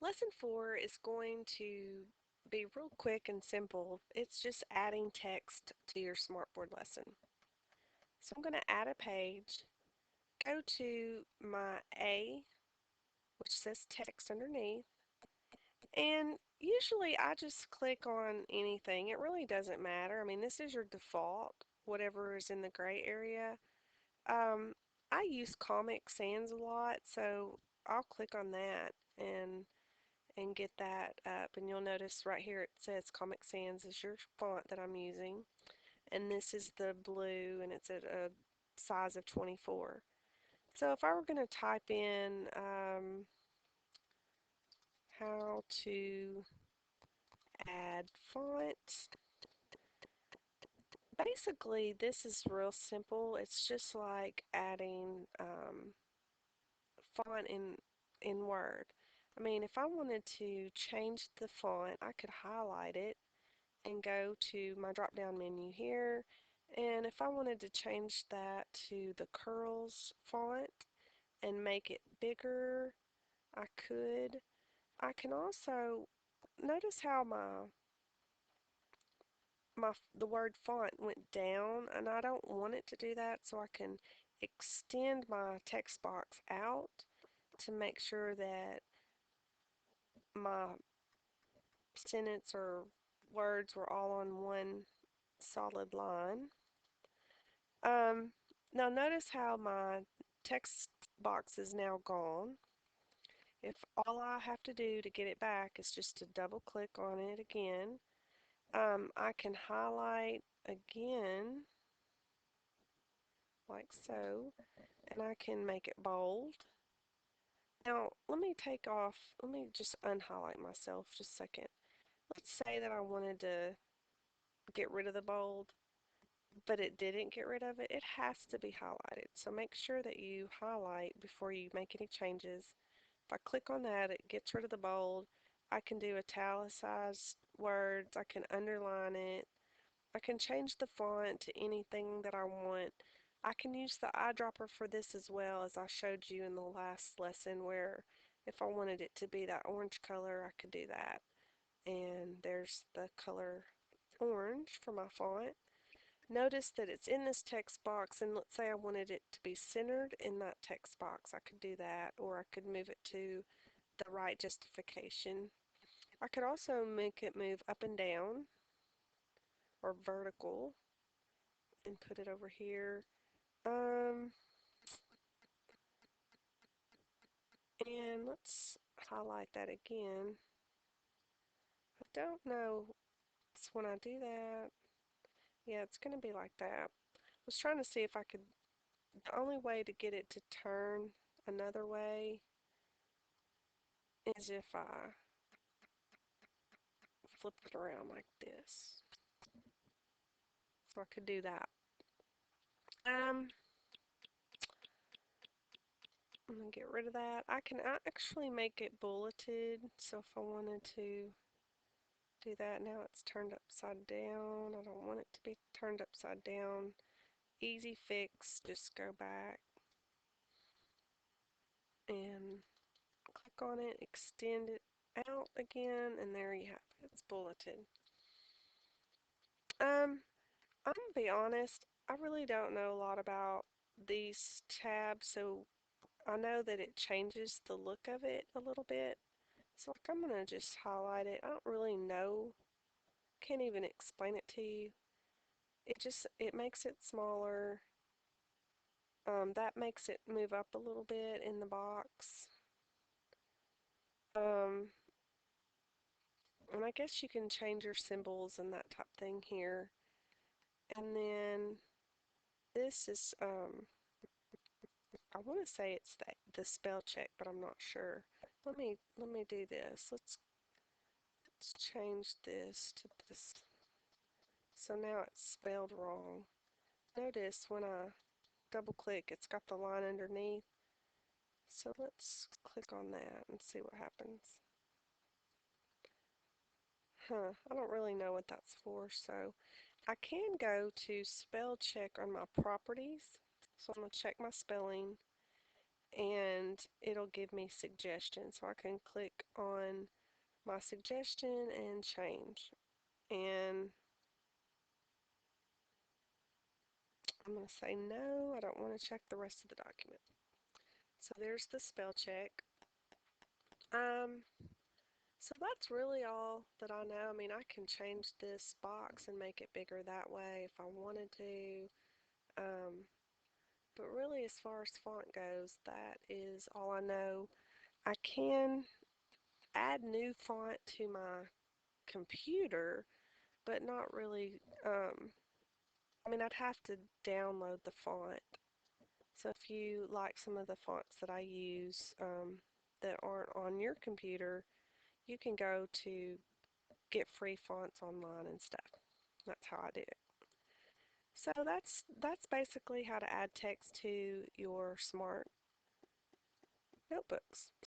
Lesson 4 is going to be real quick and simple. It's just adding text to your Smartboard lesson. So I'm going to add a page, go to my A, which says text underneath, and usually I just click on anything. It really doesn't matter. I mean, this is your default, whatever is in the gray area. Um, I use Comic Sans a lot, so I'll click on that and get that up, and you'll notice right here it says Comic Sans is your font that I'm using, and this is the blue, and it's at a size of 24. So if I were going to type in how to add font, basically this is real simple. It's just like adding font in Word. I mean, if I wanted to change the font, I could highlight it and go to my drop down menu here, and if I wanted to change that to the Curls font and make it bigger, I could. I can also notice how the word font went down, and I don't want it to do that, so I can extend my text box out to make sure that my sentence or words were all on one solid line. Um, Now notice how my text box is now gone. If all I have to do to get it back is just to double click on it again, I can highlight again like so, and I can make it bold. Now let me just unhighlight myself just a second. Let's say that I wanted to get rid of the bold, but it didn't get rid of it. It has to be highlighted. So make sure that you highlight before you make any changes. If I click on that, it gets rid of the bold. I can do italicized words. I can underline it. I can change the font to anything that I want. I can use the eyedropper for this as well, as I showed you in the last lesson, where if I wanted it to be that orange color, I could do that. And there's the color orange for my font. Notice that it's in this text box, and let's say I wanted it to be centered in that text box. I could do that, or I could move it to the right justification. I could also make it move up and down or vertical and put it over here. Um, and let's highlight that again. I don't know. It's when I do that. Yeah, it's going to be like that. I was trying to see if I could, the only way to get it to turn another way is if I flip it around like this. So I could do that. Um, I'm going to get rid of that. I can actually make it bulleted. So if I wanted to do that, now it's turned upside down. I don't want it to be turned upside down. Easy fix, just go back and click on it, extend it out again, and there you have it. It's bulleted. I'm gonna be honest, I really don't know a lot about these tabs, so I know that it changes the look of it a little bit. So like I'm gonna just highlight it. I don't really know, can't even explain it to you. It makes it smaller. That makes it move up a little bit in the box. Um, and I guess you can change your symbols and that type thing here. And then this is, I want to say it's the spell check, but I'm not sure. Let me do this. Let's change this to this. So now it's spelled wrong. Notice when I double click, it's got the line underneath. So let's click on that and see what happens. Huh, I don't really know what that's for, so I can go to spell check on my properties. So I'm going to check my spelling, and it'll give me suggestions. So I can click on my suggestion and change. And I'm going to say no, I don't want to check the rest of the document. So there's the spell check. Um, so that's really all that I know. I mean, I can change this box and make it bigger that way if I wanted to. But really, as far as font goes, that is all I know. I can add new font to my computer, but not really. I mean, I'd have to download the font. So if you like some of the fonts that I use that aren't on your computer, you can go to get free fonts online and stuff. That's how I do it. So that's basically how to add text to your smart notebooks.